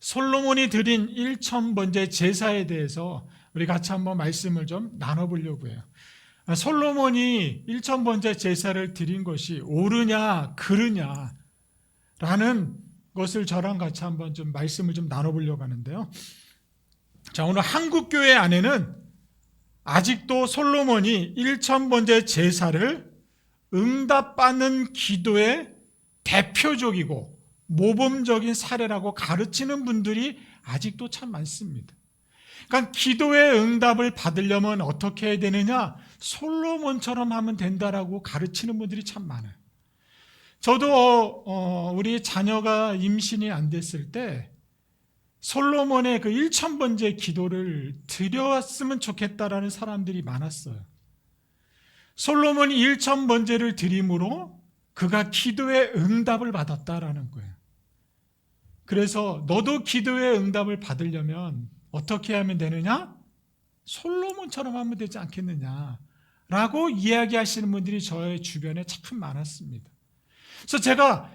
솔로몬이 드린 1000번째 제사에 대해서 우리 같이 한번 말씀을 좀 나눠보려고 해요. 솔로몬이 1000번째 제사를 드린 것이 옳으냐 그르냐 라는 것을 저랑 같이 한번 좀 말씀을 좀 나눠보려고 하는데요. 자, 오늘 한국교회 안에는 아직도 솔로몬이 1000번째 제사를 응답받는 기도의 대표적이고 모범적인 사례라고 가르치는 분들이 아직도 참 많습니다. 그러니까 기도의 응답을 받으려면 어떻게 해야 되느냐? 솔로몬처럼 하면 된다라고 가르치는 분들이 참 많아요. 저도 우리 자녀가 임신이 안 됐을 때 솔로몬의 그 1000번째 기도를 드렸으면 좋겠다라는 사람들이 많았어요. 솔로몬이 1000번째를 드림으로 그가 기도의 응답을 받았다라는 거예요. 그래서 너도 기도의 응답을 받으려면 어떻게 하면 되느냐? 솔로몬처럼 하면 되지 않겠느냐라고 이야기하시는 분들이 저의 주변에 참 많았습니다. 그래서 제가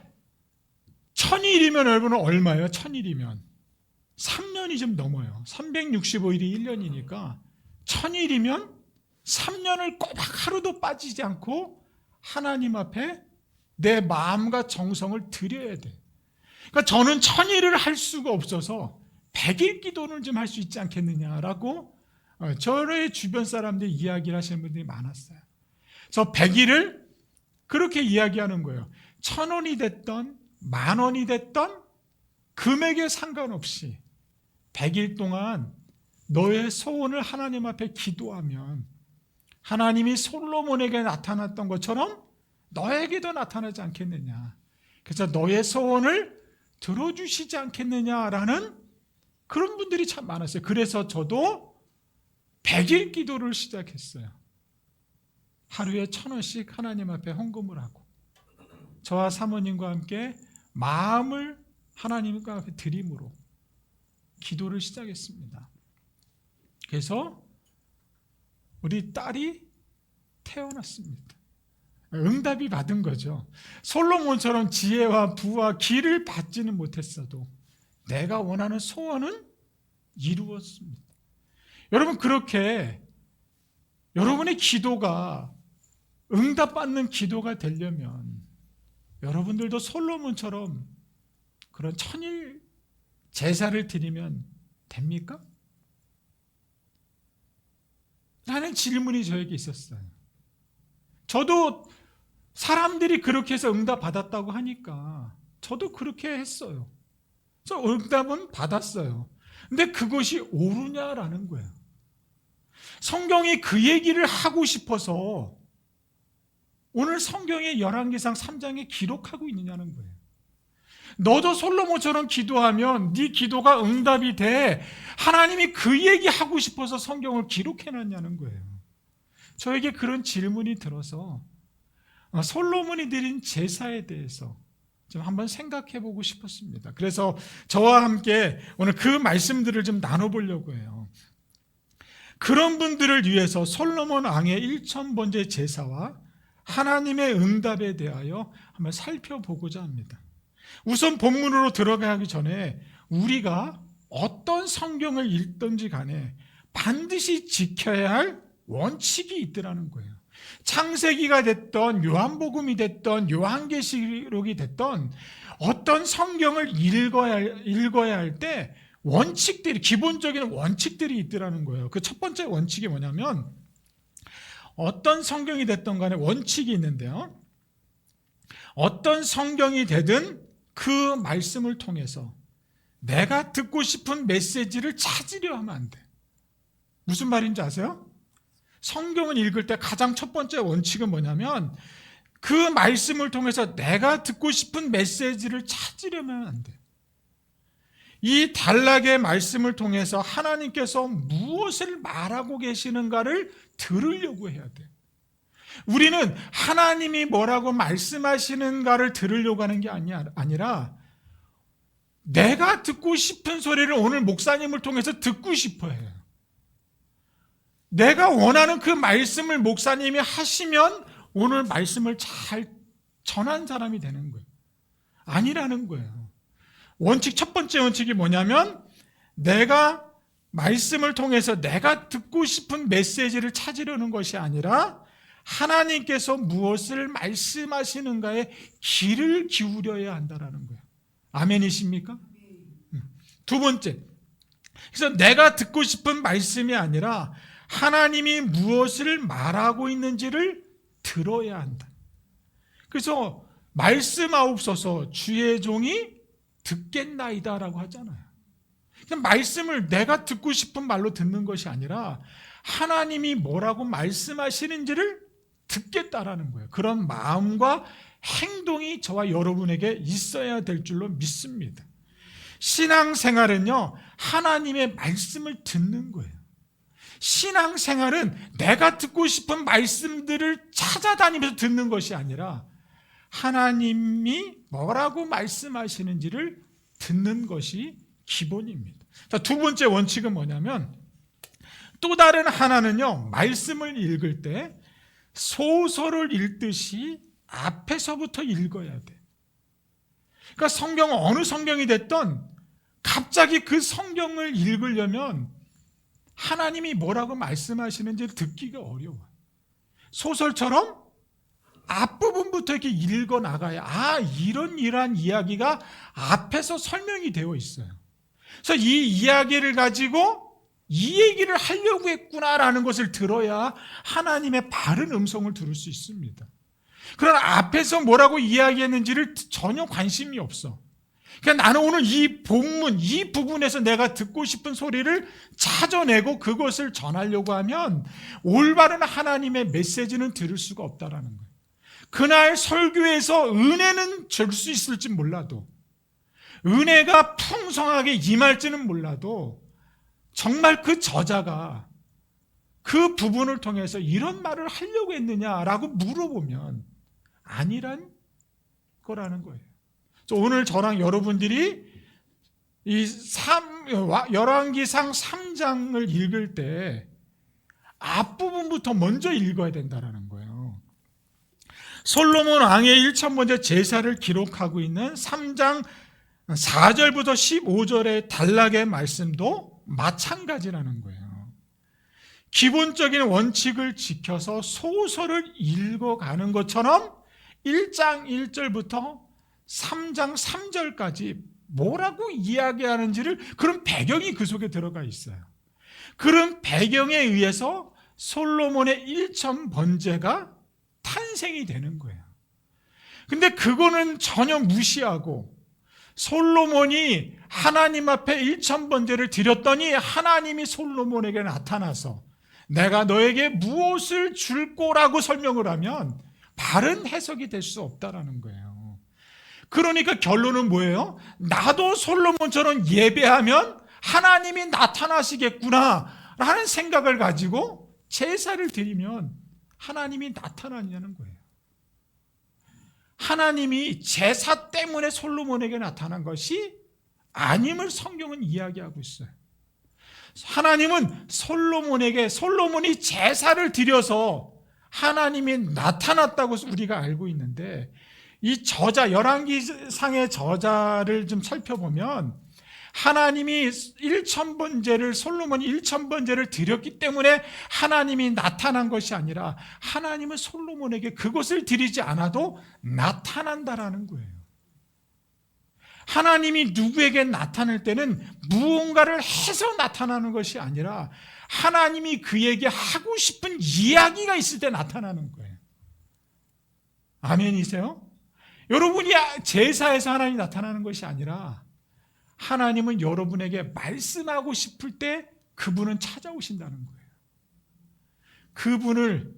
1000일이면 여러분은 얼마예요? 1000일이면 3년이 좀 넘어요. 365일이 1년이니까 1000일이면 3년을 꼬박 하루도 빠지지 않고 하나님 앞에 내 마음과 정성을 드려야 돼. 그러니까 저는 1000일을 할 수가 없어서 100일 기도를 좀 할 수 있지 않겠느냐라고 저의 주변 사람들이 이야기를 하시는 분들이 많았어요. 그래서 100일을 그렇게 이야기하는 거예요. 1000원이 됐던 10,000원이 됐던 금액에 상관없이 100일 동안 너의 소원을 하나님 앞에 기도하면 하나님이 솔로몬에게 나타났던 것처럼 너에게도 나타나지 않겠느냐. 그래서 너의 소원을 들어주시지 않겠느냐라는 그런 분들이 참 많았어요. 그래서 저도 100일 기도를 시작했어요. 하루에 1000원씩 하나님 앞에 헌금을 하고 저와 사모님과 함께 마음을 하나님 앞에 드림으로 기도를 시작했습니다. 그래서 우리 딸이 태어났습니다. 응답이 받은 거죠. 솔로몬처럼 지혜와 부와 기를 받지는 못했어도 내가 원하는 소원은 이루었습니다. 여러분, 그렇게 여러분의 기도가 응답받는 기도가 되려면 여러분들도 솔로몬처럼 그런 1000일 제사를 드리면 됩니까? 라는 질문이 저에게 있었어요. 저도 사람들이 그렇게 해서 응답 받았다고 하니까 저도 그렇게 했어요. 그래서 응답은 받았어요. 근데 그것이 옳으냐라는 거예요. 성경이 그 얘기를 하고 싶어서 오늘 성경의 열왕기상 3장에 기록하고 있느냐는 거예요. 너도 솔로몬처럼 기도하면 네 기도가 응답이 돼. 하나님이 그 얘기하고 싶어서 성경을 기록해놨냐는 거예요. 저에게 그런 질문이 들어서 솔로몬이 드린 제사에 대해서 좀 한번 생각해 보고 싶었습니다. 그래서 저와 함께 오늘 그 말씀들을 좀 나눠보려고 해요. 그런 분들을 위해서 솔로몬 왕의 1000번째 제사와 하나님의 응답에 대하여 한번 살펴보고자 합니다. 우선 본문으로 들어가기 전에 우리가 어떤 성경을 읽든지 간에 반드시 지켜야 할 원칙이 있더라는 거예요. 창세기가 됐던 요한복음이 됐던 요한계시록이 됐던 어떤 성경을 읽어야 할 때 원칙들이, 기본적인 원칙들이 있더라는 거예요. 그 첫 번째 원칙이 뭐냐면 어떤 성경이 됐던 간에 원칙이 있는데요. 어떤 성경이 되든 그 말씀을 통해서 내가 듣고 싶은 메시지를 찾으려 하면 안 돼. 무슨 말인지 아세요? 성경을 읽을 때 가장 첫 번째 원칙은 뭐냐면 그 말씀을 통해서 내가 듣고 싶은 메시지를 찾으려면 안 돼. 이 단락의 말씀을 통해서 하나님께서 무엇을 말하고 계시는가를 들으려고 해야 돼. 우리는 하나님이 뭐라고 말씀하시는가를 들으려고 하는 게 아니라 내가 듣고 싶은 소리를 오늘 목사님을 통해서 듣고 싶어 해요. 내가 원하는 그 말씀을 목사님이 하시면 오늘 말씀을 잘 전한 사람이 되는 거예요. 아니라는 거예요. 첫 번째 원칙이 뭐냐면 내가 말씀을 통해서 내가 듣고 싶은 메시지를 찾으려는 것이 아니라 하나님께서 무엇을 말씀하시는가에 귀를 기울여야 한다는 거예요. 아멘이십니까? 두 번째, 그래서 내가 듣고 싶은 말씀이 아니라 하나님이 무엇을 말하고 있는지를 들어야 한다. 그래서 말씀하옵소서 주의 종이 듣겠나이다라고 하잖아요. 그냥 말씀을 내가 듣고 싶은 말로 듣는 것이 아니라 하나님이 뭐라고 말씀하시는지를 듣겠다라는 거예요. 그런 마음과 행동이 저와 여러분에게 있어야 될 줄로 믿습니다. 신앙생활은요, 하나님의 말씀을 듣는 거예요. 신앙생활은 내가 듣고 싶은 말씀들을 찾아다니면서 듣는 것이 아니라 하나님이 뭐라고 말씀하시는지를 듣는 것이 기본입니다. 자, 두 번째 원칙은 뭐냐면 또 다른 하나는요, 말씀을 읽을 때 소설을 읽듯이 앞에서부터 읽어야 돼. 그러니까 성경은 어느 성경이 됐든 갑자기 그 성경을 읽으려면 하나님이 뭐라고 말씀하시는지를 듣기가 어려워요. 소설처럼 앞부분부터 이렇게 읽어 나가야 이러한 이야기가 앞에서 설명이 되어 있어요. 그래서 이 이야기를 가지고 이 얘기를 하려고 했구나라는 것을 들어야 하나님의 바른 음성을 들을 수 있습니다. 그러나 앞에서 뭐라고 이야기했는지를 전혀 관심이 없어. 그러니까 나는 오늘 이 본문, 이 부분에서 내가 듣고 싶은 소리를 찾아내고 그것을 전하려고 하면 올바른 하나님의 메시지는 들을 수가 없다라는 거예요. 그날 설교에서 은혜는 줄 수 있을지 몰라도, 은혜가 풍성하게 임할지는 몰라도 정말 그 저자가 그 부분을 통해서 이런 말을 하려고 했느냐라고 물어보면 아니란 거라는 거예요. 오늘 저랑 여러분들이 이 열왕기상 3장을 읽을 때 앞부분부터 먼저 읽어야 된다는 거예요. 솔로몬 왕의 1000번째 제사를 기록하고 있는 3장 4절부터 15절의 단락의 말씀도 마찬가지라는 거예요. 기본적인 원칙을 지켜서 소설을 읽어가는 것처럼 1장 1절부터 3장 3절까지 뭐라고 이야기하는지를, 그런 배경이 그 속에 들어가 있어요. 그런 배경에 의해서 솔로몬의 1000번제가 탄생이 되는 거예요. 근데 그거는 전혀 무시하고 솔로몬이 하나님 앞에 1000번제를 드렸더니 하나님이 솔로몬에게 나타나서 내가 너에게 무엇을 줄 거라고 설명을 하면 바른 해석이 될 수 없다라는 거예요. 그러니까 결론은 뭐예요? 나도 솔로몬처럼 예배하면 하나님이 나타나시겠구나 라는 생각을 가지고 제사를 드리면 하나님이 나타나냐는 거예요. 하나님이 제사 때문에 솔로몬에게 나타난 것이 아님을 성경은 이야기하고 있어요. 하나님은 솔로몬이 제사를 드려서 하나님이 나타났다고 우리가 알고 있는데, 이 저자, 열왕기상의 저자를 좀 살펴보면 하나님이 솔로몬이 1000번제를 드렸기 때문에 하나님이 나타난 것이 아니라 하나님은 솔로몬에게 그것을 드리지 않아도 나타난다라는 거예요. 하나님이 누구에게 나타날 때는 무언가를 해서 나타나는 것이 아니라 하나님이 그에게 하고 싶은 이야기가 있을 때 나타나는 거예요. 아멘이세요? 여러분이 제사에서 하나님이 나타나는 것이 아니라 하나님은 여러분에게 말씀하고 싶을 때 그분은 찾아오신다는 거예요. 그분을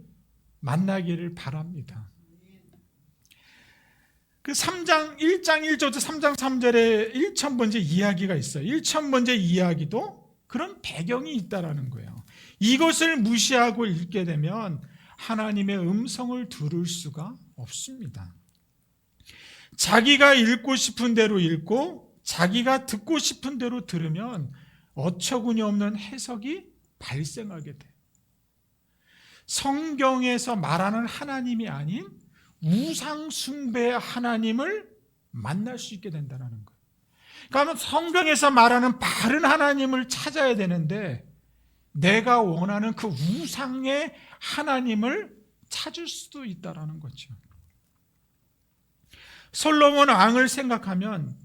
만나기를 바랍니다. 그 1장 1절부터 3장 3절에 1000번째 이야기가 있어요. 1000번째 이야기도 그런 배경이 있다라는 거예요. 이것을 무시하고 읽게 되면 하나님의 음성을 들을 수가 없습니다. 자기가 읽고 싶은 대로 읽고 자기가 듣고 싶은 대로 들으면 어처구니 없는 해석이 발생하게 돼. 성경에서 말하는 하나님이 아닌 우상 숭배의 하나님을 만날 수 있게 된다는 거예요. 그러니까 성경에서 말하는 바른 하나님을 찾아야 되는데 내가 원하는 그 우상의 하나님을 찾을 수도 있다라는 거죠. 솔로몬 왕을 생각하면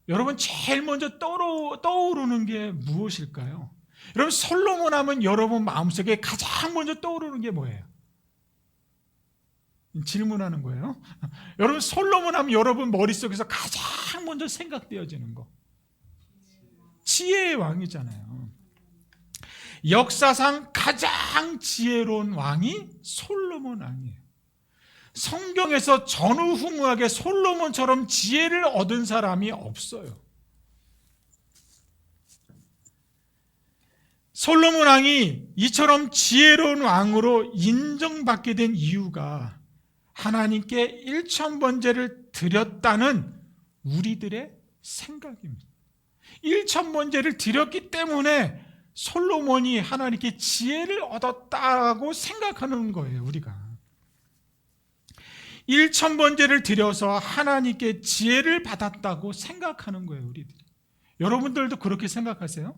여러분 제일 먼저 떠오르는 게 무엇일까요? 여러분 솔로몬 하면 여러분 마음속에 가장 먼저 떠오르는 게 뭐예요? 질문하는 거예요. 여러분 솔로몬 하면 여러분 머릿속에서 가장 먼저 생각되어지는 거 지혜의 왕이잖아요. 역사상 가장 지혜로운 왕이 솔로몬 왕이에요. 성경에서 전후후무하게 솔로몬처럼 지혜를 얻은 사람이 없어요. 솔로몬 왕이 이처럼 지혜로운 왕으로 인정받게 된 이유가 하나님께 1000번제를 드렸다는 우리들의 생각입니다. 1000번제를 드렸기 때문에 솔로몬이 하나님께 지혜를 얻었다고 생각하는 거예요. 우리가 1000번제를 드려서 하나님께 지혜를 받았다고 생각하는 거예요. 우리들이. 여러분들도 그렇게 생각하세요?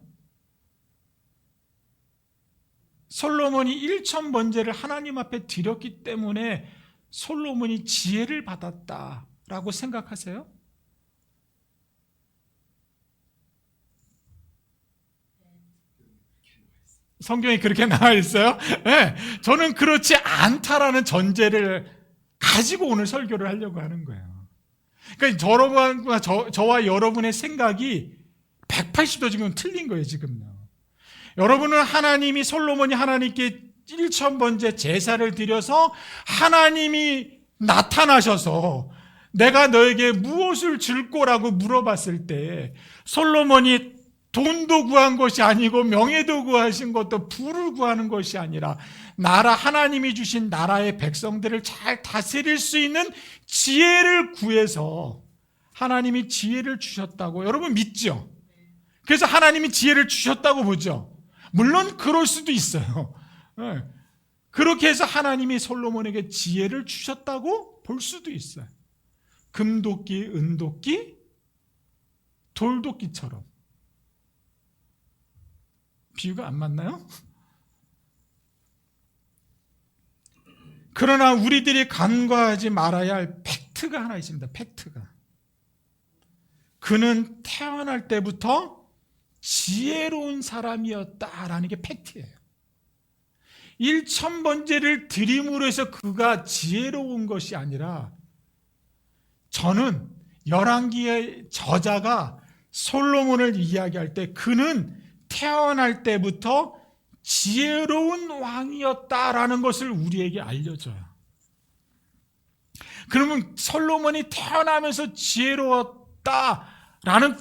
솔로몬이 1000번제를 하나님 앞에 드렸기 때문에 솔로몬이 지혜를 받았다라고 생각하세요? 성경에 그렇게 나와 있어요? 네, 저는 그렇지 않다라는 전제를 가지고 오늘 설교를 하려고 하는 거예요. 그러니까 저와 여러분의 생각이 180도 지금 틀린 거예요, 지금요. 여러분은 하나님이 솔로몬이 하나님께 1000번째 제사를 드려서 하나님이 나타나셔서 내가 너에게 무엇을 줄 거라고 물어봤을 때 솔로몬이 돈도 구한 것이 아니고 명예도 구하신 것도 부를 구하는 것이 아니라 하나님이 주신 나라의 백성들을 잘 다스릴 수 있는 지혜를 구해서 하나님이 지혜를 주셨다고 여러분 믿죠? 그래서 하나님이 지혜를 주셨다고 보죠. 물론 그럴 수도 있어요. 그렇게 해서 하나님이 솔로몬에게 지혜를 주셨다고 볼 수도 있어요. 금도끼, 은도끼, 돌도끼처럼. 비유가 안 맞나요? 그러나 우리들이 간과하지 말아야 할 팩트가 하나 있습니다. 팩트가. 그는 태어날 때부터 지혜로운 사람이었다라는 게 팩트예요. 1000번제를 드림으로 해서 그가 지혜로운 것이 아니라 저는 열왕기의 저자가 솔로몬을 이야기할 때 그는 태어날 때부터 지혜로운 왕이었다라는 것을 우리에게 알려줘요. 그러면 솔로몬이 태어나면서 지혜로웠다라는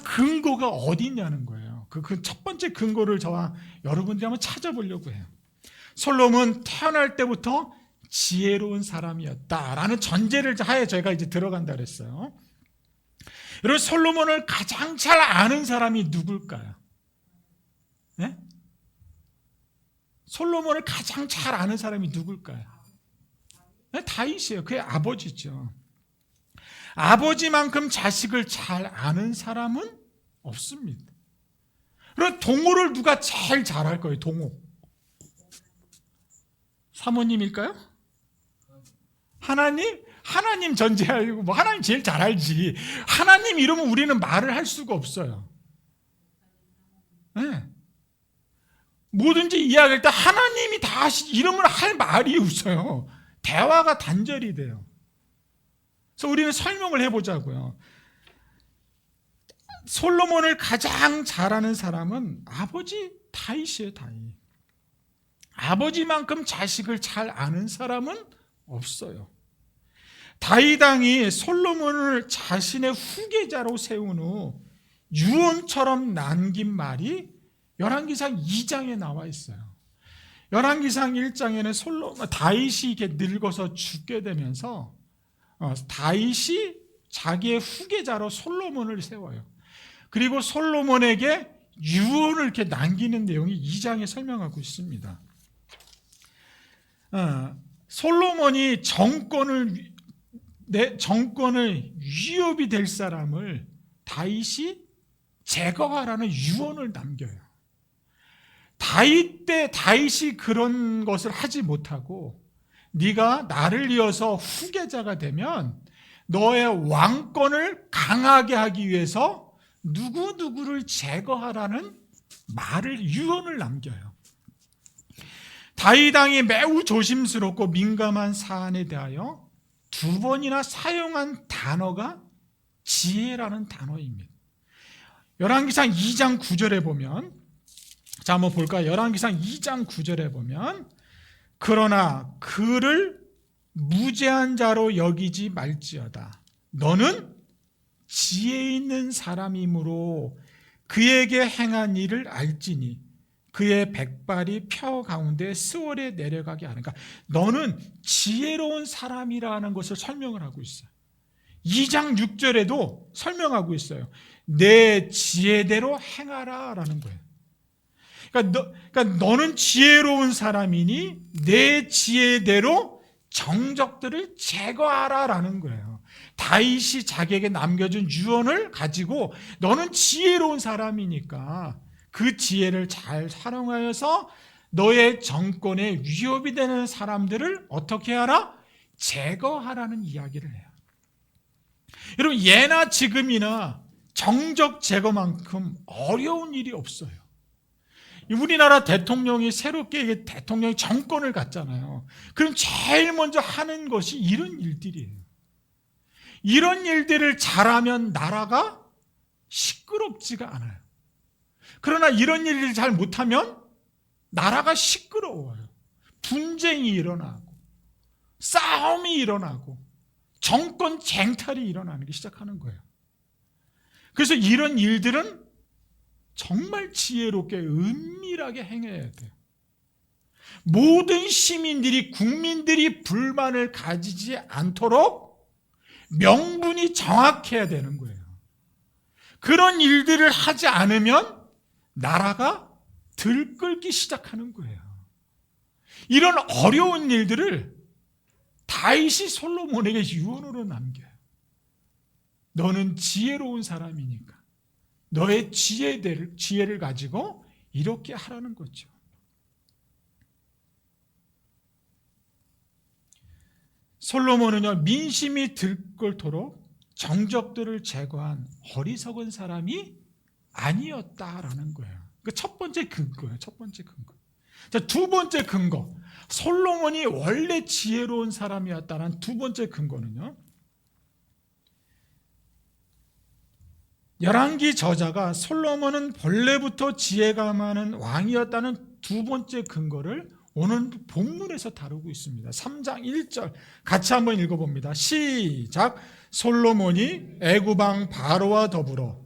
근거가 어디 있냐는 거예요. 그 첫 번째 근거를 저와 여러분들이 한번 찾아보려고 해요. 솔로몬 태어날 때부터 지혜로운 사람이었다라는 전제를 하에 저희가 이제 들어간다 그랬어요. 여러분 솔로몬을 가장 잘 아는 사람이 누굴까요? 네? 솔로몬을 가장 잘 아는 사람이 누굴까요? 네, 다윗이에요. 그의 아버지죠. 아버지만큼 자식을 잘 아는 사람은 없습니다. 그럼 동호를 누가 제일 잘할 거예요? 동호. 사모님일까요? 하나님? 하나님 전제하고 뭐 하나님 제일 잘 알지. 하나님 이러면 우리는 말을 할 수가 없어요. 네. 뭐든지 이야기할 때 하나님이 다 이름을 할 말이 없어요. 대화가 단절이 돼요. 그래서 우리는 설명을 해보자고요. 솔로몬을 가장 잘하는 사람은 아버지 다윗이에요. 다윗. 아버지만큼 자식을 잘 아는 사람은 없어요. 다윗 왕이 솔로몬을 자신의 후계자로 세운 후 유언처럼 남긴 말이 열왕기상 2장에 나와 있어요. 열왕기상 1장에는 다윗이 이렇게 늙어서 죽게 되면서 다윗이 자기의 후계자로 솔로몬을 세워요. 그리고 솔로몬에게 유언을 이렇게 남기는 내용이 2장에 설명하고 있습니다. 솔로몬이 정권을 위협이 될 사람을 다윗이 제거하라는 유언을 남겨요. 다윗 때 다윗이 그런 것을 하지 못하고 네가 나를 이어서 후계자가 되면 너의 왕권을 강하게 하기 위해서 누구누구를 제거하라는 말을 유언을 남겨요. 다윗 왕이 매우 조심스럽고 민감한 사안에 대하여 2번이나 사용한 단어가 지혜라는 단어입니다. 열왕기상 2장 9절에 보면, 자 한번 볼까요? 열왕기상 2장 9절에 보면, 그러나 그를 무죄한 자로 여기지 말지어다. 너는 지혜 있는 사람이므로 그에게 행한 일을 알지니 그의 백발이 펴 가운데 스월에 내려가게 하는. 그러니까 너는 지혜로운 사람이라는 것을 설명을 하고 있어요. 2장 6절에도 설명하고 있어요. 내 지혜대로 행하라 라는 거예요. 그러니까 너는 지혜로운 사람이니 내 지혜대로 정적들을 제거하라 라는 거예요. 다윗이 자기에게 남겨준 유언을 가지고 너는 지혜로운 사람이니까 그 지혜를 잘 활용하여서 너의 정권에 위협이 되는 사람들을 어떻게 하라? 제거하라는 이야기를 해요. 여러분, 예나 지금이나 정적 제거만큼 어려운 일이 없어요. 우리나라 대통령이 새롭게 대통령이 정권을 갖잖아요. 그럼 제일 먼저 하는 것이 이런 일들이에요. 이런 일들을 잘하면 나라가 시끄럽지가 않아요. 그러나 이런 일을 잘 못하면 나라가 시끄러워요. 분쟁이 일어나고 싸움이 일어나고 정권 쟁탈이 일어나기 시작하는 거예요. 그래서 이런 일들은 정말 지혜롭게 은밀하게 행해야 돼요. 모든 시민들이, 국민들이 불만을 가지지 않도록 명분이 정확해야 되는 거예요. 그런 일들을 하지 않으면 나라가 들끓기 시작하는 거예요. 이런 어려운 일들을 다윗이 솔로몬에게 유언으로 남겨요. 너는 지혜로운 사람이니까 너의 지혜를 가지고 이렇게 하라는 거죠. 솔로몬은요, 민심이 들끓도록 정적들을 제거한 어리석은 사람이 아니었다라는 거예요. 그 첫 번째 근거예요. 첫 번째 근거. 자, 두 번째 근거. 솔로몬이 원래 지혜로운 사람이었다는 두 번째 근거는요, 열왕기 저자가 솔로몬은 본래부터 지혜가 많은 왕이었다는 두 번째 근거를 오늘 본문에서 다루고 있습니다. 3장 1절 같이 한번 읽어봅니다. 시작. 솔로몬이 애굽왕 바로와 더불어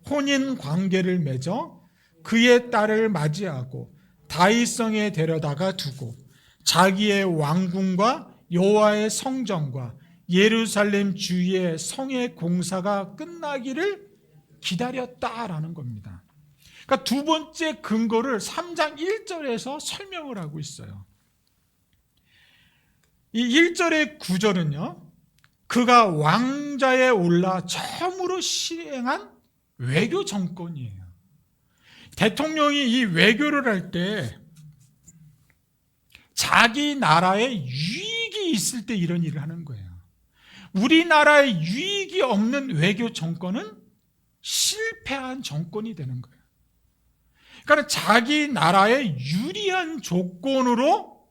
혼인 관계를 맺어 그의 딸을 맞이하고 다윗성에 데려다가 두고 자기의 왕궁과 여호와의 성전과 예루살렘 주위의 성의 공사가 끝나기를 기다렸다라는 겁니다. 그러니까 두 번째 근거를 3장 1절에서 설명을 하고 있어요. 이 1절의 구절은요, 그가 왕좌에 올라 처음으로 시행한 외교 정권이에요. 대통령이 이 외교를 할 때 자기 나라에 유익이 있을 때 이런 일을 하는 거예요. 우리나라에 유익이 없는 외교 정권은 실패한 정권이 되는 거예요. 그러니까 자기 나라에 유리한 조건으로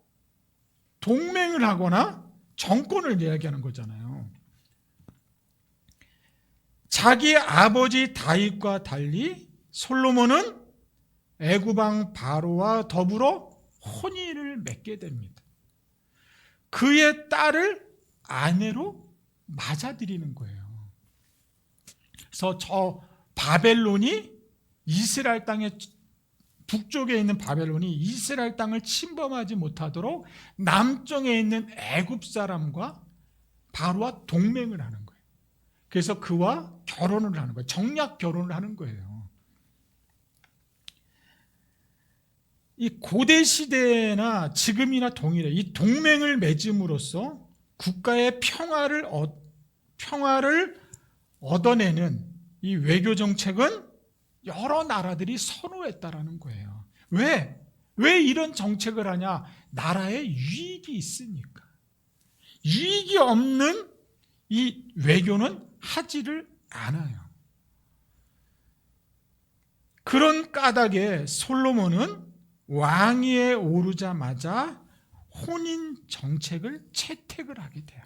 동맹을 하거나 정권을 이야기하는 거잖아요. 자기 아버지 다윗과 달리 솔로몬은 애굽왕 바로와 더불어 혼인을 맺게 됩니다. 그의 딸을 아내로 맞아들이는 거예요. 그래서 저 바벨론이 이스라엘 땅의 북쪽에 있는 바벨론이 이스라엘 땅을 침범하지 못하도록 남쪽에 있는 애굽 사람과 바로와 동맹을 하는 거예요. 그래서 그와 결혼을 하는 거예요. 정략 결혼을 하는 거예요. 이 고대 시대나 지금이나 동일해. 이 동맹을 맺음으로써 국가의 평화를 얻어내는 이 외교 정책은 여러 나라들이 선호했다라는 거예요. 왜? 왜 이런 정책을 하냐? 나라에 유익이 있으니까. 유익이 없는 이 외교는 하지를 않아요. 그런 까닭에 솔로몬은 왕위에 오르자마자 혼인 정책을 채택을 하게 돼요.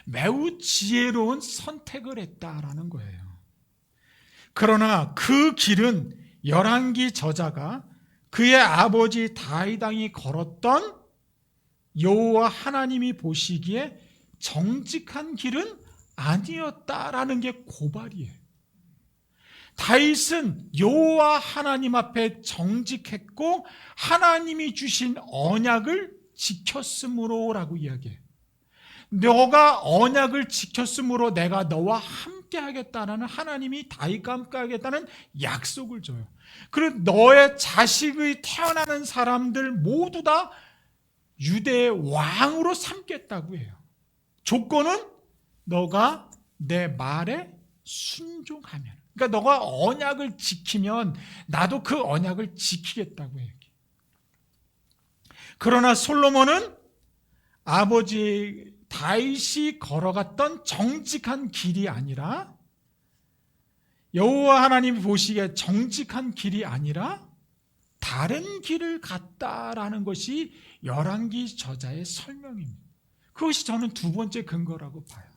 매우 지혜로운 선택을 했다라는 거예요. 그러나 그 길은 열왕기 저자가 그의 아버지 다윗 왕이 걸었던 여호와 하나님이 보시기에 정직한 길은 아니었다라는 게 고발이에요. 다윗은 여호와 하나님 앞에 정직했고 하나님이 주신 언약을 지켰으므로라고 이야기해요. 너가 언약을 지켰으므로 내가 너와 함께 하겠다는 하나님이 다윗과 함께 하겠다는 약속을 줘요. 그리고 너의 자식의 태어나는 사람들 모두 다 유대의 왕으로 삼겠다고 해요. 조건은 너가 내 말에 순종하면. 그러니까 너가 언약을 지키면 나도 그 언약을 지키겠다고 해요. 그러나 솔로몬은 아버지 다윗이 걸어갔던 정직한 길이 아니라 여호와 하나님이 보시기에 정직한 길이 아니라 다른 길을 갔다라는 것이 열왕기 저자의 설명입니다. 그것이 저는 두 번째 근거라고 봐요.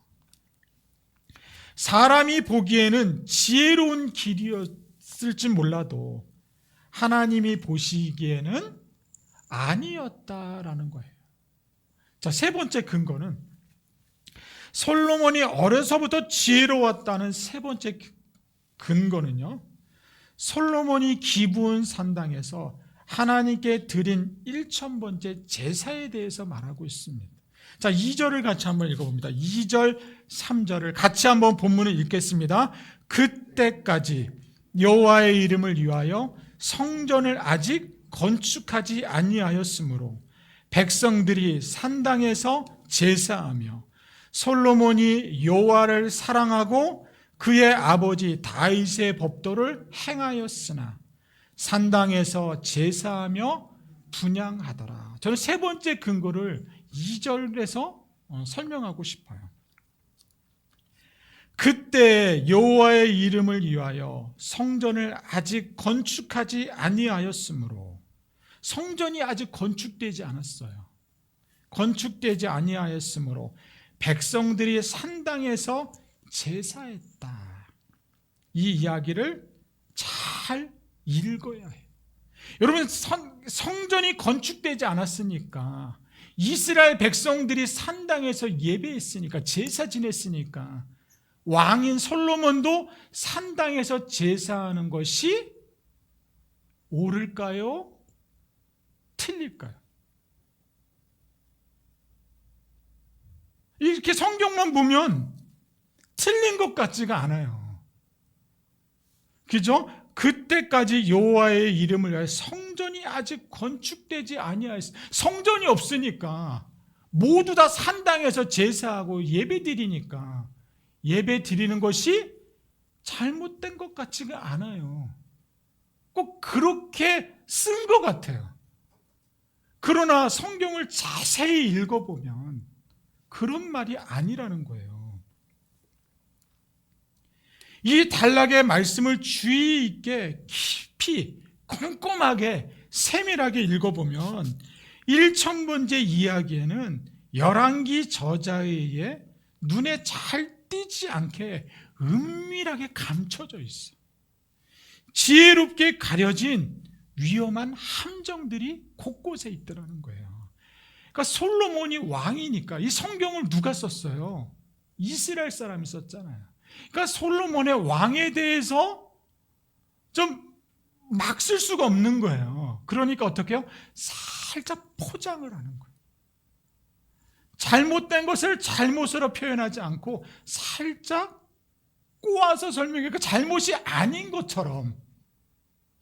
사람이 보기에는 지혜로운 길이었을지 몰라도 하나님이 보시기에는 아니었다라는 거예요. 자, 세 번째 근거는 솔로몬이 어려서부터 지혜로웠다는 세 번째 근거는요, 솔로몬이 기브온 산당에서 하나님께 드린 1000번째 제사에 대해서 말하고 있습니다. 자, 2절을 같이 한번 읽어봅니다. 2절, 3절을 같이 한번 본문을 읽겠습니다. 그때까지 여호와의 이름을 위하여 성전을 아직 건축하지 아니하였으므로 백성들이 산당에서 제사하며 솔로몬이 여호와를 사랑하고 그의 아버지 다윗의 법도를 행하였으나 산당에서 제사하며 분향하더라. 저는 세 번째 근거를 2절에서 설명하고 싶어요. 그때 여호와의 이름을 위하여 성전을 아직 건축하지 아니하였으므로, 성전이 아직 건축되지 않았어요. 건축되지 아니하였으므로 백성들이 산당에서 제사했다. 이 이야기를 잘 읽어야 해요. 여러분, 성전이 건축되지 않았으니까, 이스라엘 백성들이 산당에서 예배했으니까, 제사 지냈으니까 왕인 솔로몬도 산당에서 제사하는 것이 옳을까요? 틀릴까요? 이렇게 성경만 보면 틀린 것 같지가 않아요. 그죠? 그때까지 여호와의 이름을 위하여 성전이 아직 건축되지 아니하였어요. 성전이 없으니까 모두 다 산당에서 제사하고 예배 드리니까 예배 드리는 것이 잘못된 것 같지가 않아요. 꼭 그렇게 쓴 것 같아요. 그러나 성경을 자세히 읽어보면 그런 말이 아니라는 거예요. 이 단락의 말씀을 주의 있게 깊이 꼼꼼하게 세밀하게 읽어보면 1000번째 이야기에는 열왕기 저자에 의해 눈에 잘 띄지 않게 은밀하게 감춰져 있어요. 지혜롭게 가려진 위험한 함정들이 곳곳에 있더라는 거예요. 그러니까 솔로몬이 왕이니까, 이 성경을 누가 썼어요? 이스라엘 사람이 썼잖아요. 그러니까 솔로몬의 왕에 대해서 좀 막 쓸 수가 없는 거예요. 그러니까 어떻게 해요? 살짝 포장을 하는 거예요. 잘못된 것을 잘못으로 표현하지 않고 살짝 꼬아서 설명해. 그 잘못이 아닌 것처럼.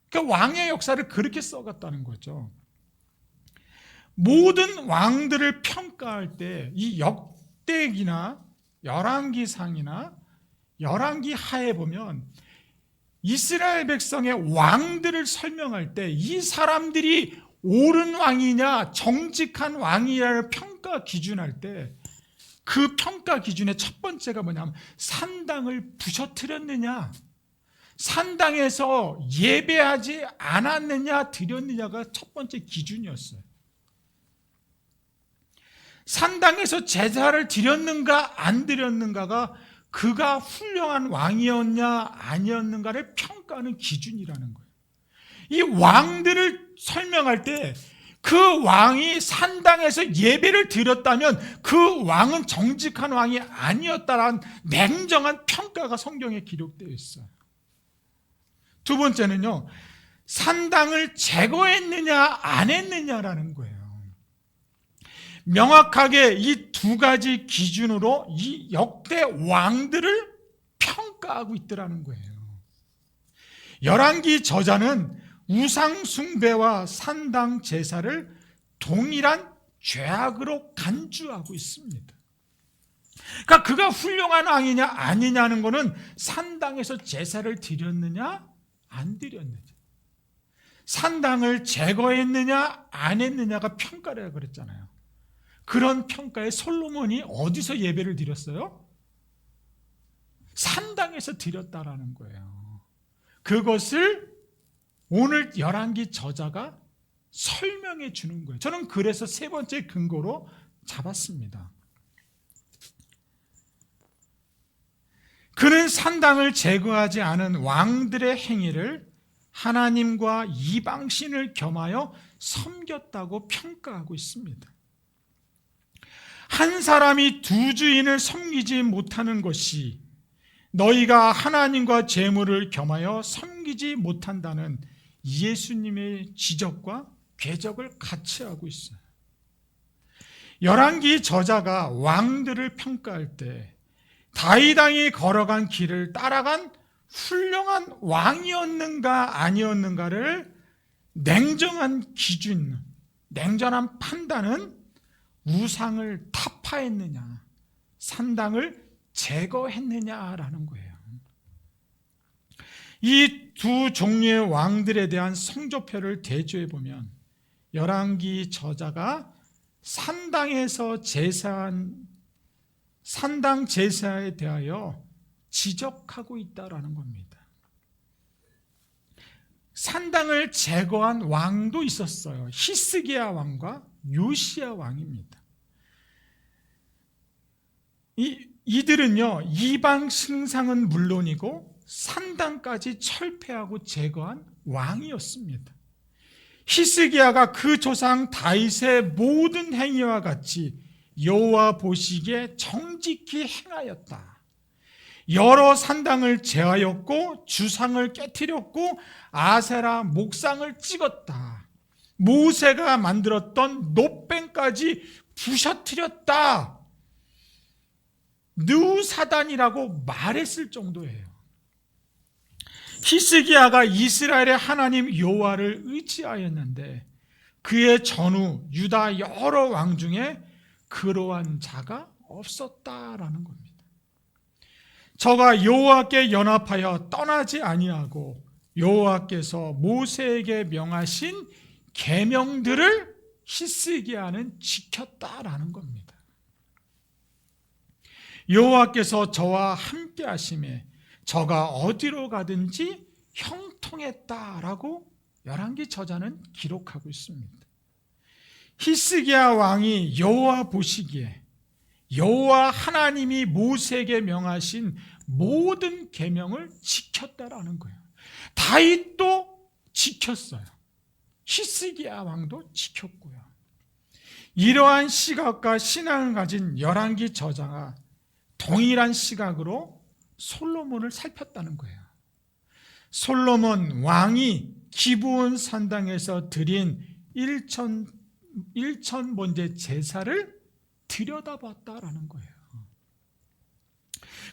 그러니까 왕의 역사를 그렇게 써갔다는 거죠. 모든 왕들을 평가할 때 이 역대기나 열왕기상이나 열왕기 하에 보면 이스라엘 백성의 왕들을 설명할 때 이 사람들이 옳은 왕이냐 정직한 왕이냐를 평가 기준할 때 그 평가 기준의 첫 번째가 뭐냐면 산당을 부셔뜨렸느냐, 산당에서 예배하지 않았느냐 드렸느냐가 첫 번째 기준이었어요. 산당에서 제사를 드렸는가 안 드렸는가가 그가 훌륭한 왕이었냐 아니었는가를 평가하는 기준이라는 거예요. 이 왕들을 설명할 때 그 왕이 산당에서 예배를 드렸다면 그 왕은 정직한 왕이 아니었다라는 냉정한 평가가 성경에 기록되어 있어요. 두 번째는요, 산당을 제거했느냐 안 했느냐라는 거예요. 명확하게 이 두 가지 기준으로 이 역대 왕들을 평가하고 있더라는 거예요. 열왕기 저자는 우상 숭배와 산당 제사를 동일한 죄악으로 간주하고 있습니다. 그러니까 그가 훌륭한 왕이냐 아니냐는 것은 산당에서 제사를 드렸느냐 안 드렸느냐, 산당을 제거했느냐 안 했느냐가 평가라 그랬잖아요. 그런 평가에 솔로몬이 어디서 예배를 드렸어요? 산당에서 드렸다라는 거예요. 그것을 오늘 열왕기 저자가 설명해 주는 거예요. 저는 그래서 세 번째 근거로 잡았습니다. 그는 산당을 제거하지 않은 왕들의 행위를 하나님과 이방신을 겸하여 섬겼다고 평가하고 있습니다. 한 사람이 두 주인을 섬기지 못하는 것이 너희가 하나님과 재물을 겸하여 섬기지 못한다는 예수님의 지적과 궤적을 같이 하고 있어요. 열왕기 저자가 왕들을 평가할 때 다윗 왕이 걸어간 길을 따라간 훌륭한 왕이었는가 아니었는가를 냉정한 기준, 냉정한 판단은 우상을 타파했느냐, 산당을 제거했느냐라는 거예요. 이 두 종류의 왕들에 대한 성조표를 대조해 보면 열왕기 저자가 산당에서 제사한 산당 제사에 대하여 지적하고 있다라는 겁니다. 산당을 제거한 왕도 있었어요. 히스기야 왕과 요시야 왕입니다. 이들은요, 이방 신상은 물론이고 산당까지 철폐하고 제거한 왕이었습니다. 히스기야가 그 조상 다윗의 모든 행위와 같이 여호와 보시기에 정직히 행하였다. 여러 산당을 제하였고 주상을 깨뜨렸고 아세라 목상을 찍었다. 모세가 만들었던 놋뱀까지 부셔뜨렸다. 느사단이라고 말했을 정도예요. 히스기야가 이스라엘의 하나님 여호와를 의지하였는데 그의 전후 유다 여러 왕 중에 그러한 자가 없었다라는 겁니다. 저가 여호와께 연합하여 떠나지 아니하고 여호와께서 모세에게 명하신 계명들을 히스기야는 지켰다라는 겁니다. 여호와께서 저와 함께 하심에 저가 어디로 가든지 형통했다라고 열왕기 저자는 기록하고 있습니다. 히스기야 왕이 여호와 보시기에 여호와 하나님이 모세에게 명하신 모든 계명을 지켰다라는 거예요. 다윗도 지켰어요. 히스기야 왕도 지켰고요. 이러한 시각과 신앙을 가진 열왕기 저자가 동일한 시각으로 솔로몬을 살폈다는 거예요. 솔로몬 왕이 기브온 산당에서 드린 1,000번째 제사를 들여다봤다라는 거예요.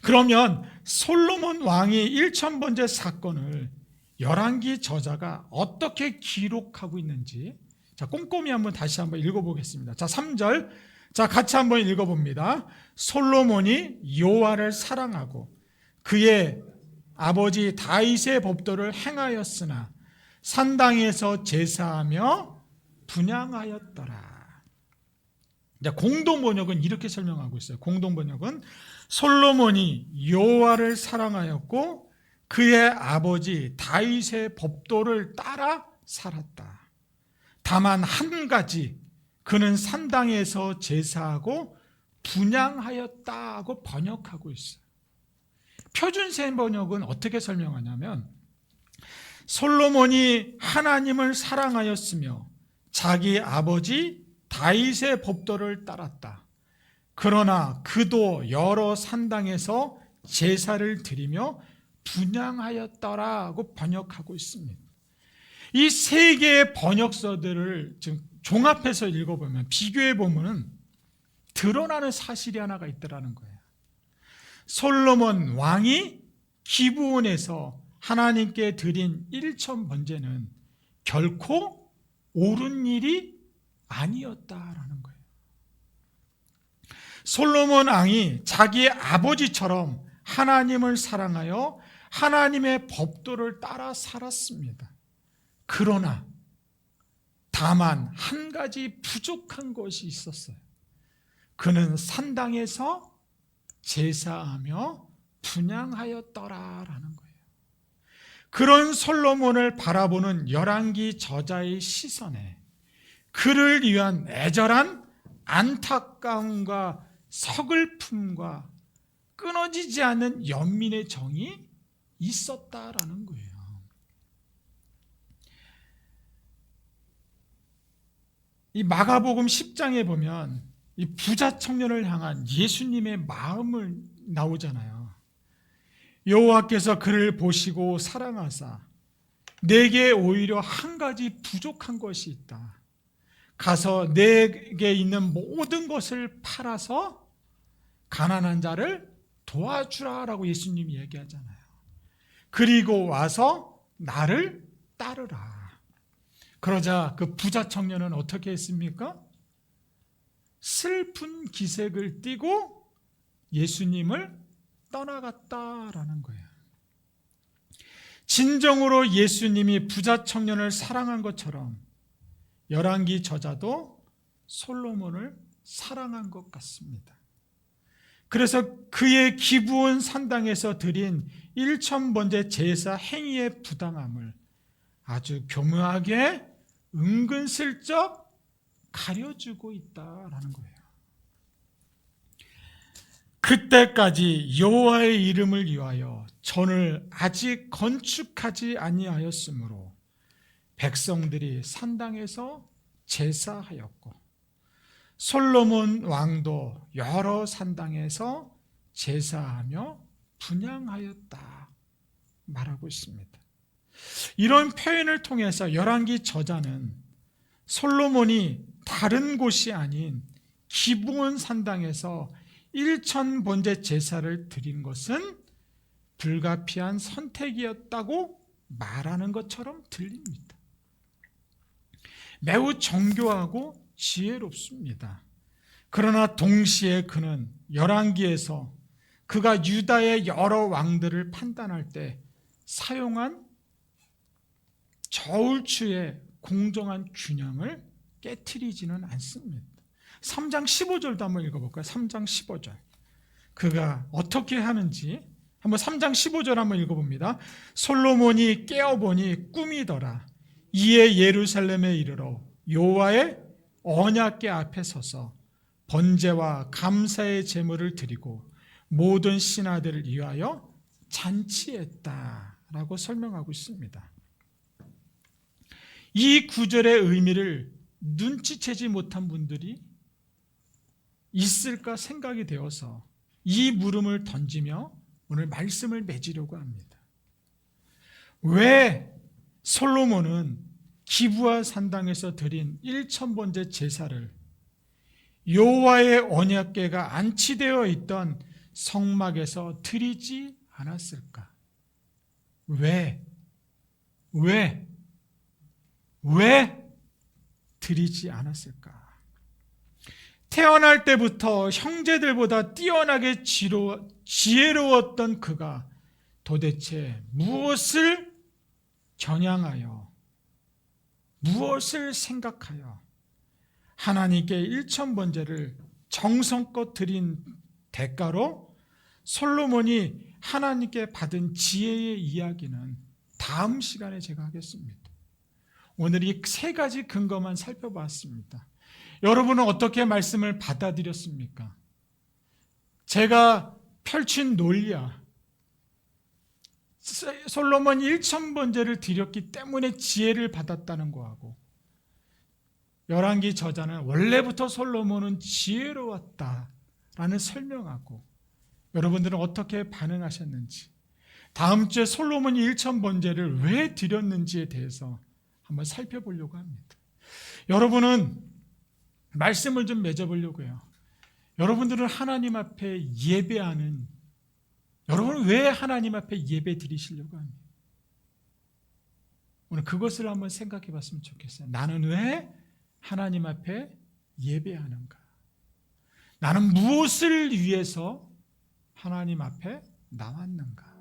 그러면 솔로몬 왕이 1,000번째 사건을 열왕기 저자가 어떻게 기록하고 있는지 자, 꼼꼼히 한번 다시 한번 읽어보겠습니다. 자, 3절. 자, 같이 한번 읽어봅니다. 솔로몬이 여호와를 사랑하고 그의 아버지 다윗의 법도를 행하였으나 산당에서 제사하며 분향하였더라. 공동 번역은 이렇게 설명하고 있어요. 공동 번역은 솔로몬이 여호와를 사랑하였고 그의 아버지 다윗의 법도를 따라 살았다. 다만 한 가지, 그는 산당에서 제사하고 분향하였다고 번역하고 있어요. 표준세 번역은 어떻게 설명하냐면 솔로몬이 하나님을 사랑하였으며 자기 아버지 다윗의 법도를 따랐다. 그러나 그도 여러 산당에서 제사를 드리며 분향하였더라고 번역하고 있습니다. 이 세 개의 번역서들을 지금 종합해서 읽어보면, 비교해 보면 드러나는 사실이 하나가 있더라는 거예요. 솔로몬 왕이 기브온에서 하나님께 드린 1천 번제는 결코 옳은 일이 아니었다라는 거예요. 솔로몬 왕이 자기 아버지처럼 하나님을 사랑하여 하나님의 법도를 따라 살았습니다. 그러나 다만 한 가지 부족한 것이 있었어요. 그는 산당에서 제사하며 분향하였더라라는 거예요. 그런 솔로몬을 바라보는 열왕기 저자의 시선에 그를 위한 애절한 안타까움과 서글픔과 끊어지지 않는 연민의 정이 있었다라는 거예요. 이 마가복음 10장에 보면 이 부자 청년을 향한 예수님의 마음을 나오잖아요. 여호와께서 그를 보시고 사랑하사 내게 오히려 한 가지 부족한 것이 있다. 가서 내게 있는 모든 것을 팔아서 가난한 자를 도와주라라고 예수님이 얘기하잖아요. 그리고 와서 나를 따르라. 그러자 그 부자 청년은 어떻게 했습니까? 슬픈 기색을 띠고 예수님을 떠나갔다라는 거예요. 진정으로 예수님이 부자 청년을 사랑한 것처럼 열왕기 저자도 솔로몬을 사랑한 것 같습니다. 그래서 그의 기브온 산당에서 드린 1,000번째 제사 행위의 부당함을 아주 교묘하게 은근슬쩍 가려주고 있다라는 거예요. 그때까지 여호와의 이름을 위하여 전을 아직 건축하지 아니하였으므로 백성들이 산당에서 제사하였고 솔로몬 왕도 여러 산당에서 제사하며 분향하였다 말하고 있습니다. 이런 표현을 통해서 열왕기 저자는 솔로몬이 다른 곳이 아닌 기브온 산당에서 1,000번째 제사를 드린 것은 불가피한 선택이었다고 말하는 것처럼 들립니다. 매우 정교하고 지혜롭습니다. 그러나 동시에 그는 열왕기에서 그가 유다의 여러 왕들을 판단할 때 사용한 저울추의 공정한 균형을 깨트리지는 않습니다. 3장 15절도 한번 읽어볼까요? 3장 15절. 그가 어떻게 하는지 한번 3장 15절 한번 읽어봅니다. 솔로몬이 깨어보니 꿈이더라. 이에 예루살렘에 이르러 여호와의 언약궤 앞에 서서 번제와 감사의 제물을 드리고 모든 신하들을 위하여 잔치했다라고 설명하고 있습니다. 이 구절의 의미를 눈치채지 못한 분들이 있을까 생각이 되어서 이 물음을 던지며 오늘 말씀을 맺으려고 합니다. 왜 솔로몬은 기브아 산당에서 드린 1,000번째 제사를 여호와의 언약궤가 안치되어 있던 성막에서 드리지 않았을까? 왜 드리지 않았을까? 태어날 때부터 형제들보다 뛰어나게 지혜로웠던 그가 도대체 무엇을 겨냥하여 무엇을 생각하여 하나님께 일천번제를 정성껏 드린 대가로 솔로몬이 하나님께 받은 지혜의 이야기는 다음 시간에 제가 하겠습니다. 오늘 이 세 가지 근거만 살펴봤습니다. 여러분은 어떻게 말씀을 받아들였습니까? 제가 펼친 논리야. 솔로몬이 1000번제를 드렸기 때문에 지혜를 받았다는 거하고, 열왕기 저자는 원래부터 솔로몬은 지혜로웠다라는 설명하고, 여러분들은 어떻게 반응하셨는지, 다음 주에 솔로몬이 1000번제를 왜 드렸는지에 대해서 한번 살펴보려고 합니다. 여러분은 말씀을 좀 맺어보려고 해요. 여러분들은 하나님 앞에 예배하는, 여러분은 왜 하나님 앞에 예배 드리시려고 합니까? 오늘 그것을 한번 생각해 봤으면 좋겠어요. 나는 왜 하나님 앞에 예배하는가? 나는 무엇을 위해서 하나님 앞에 나왔는가?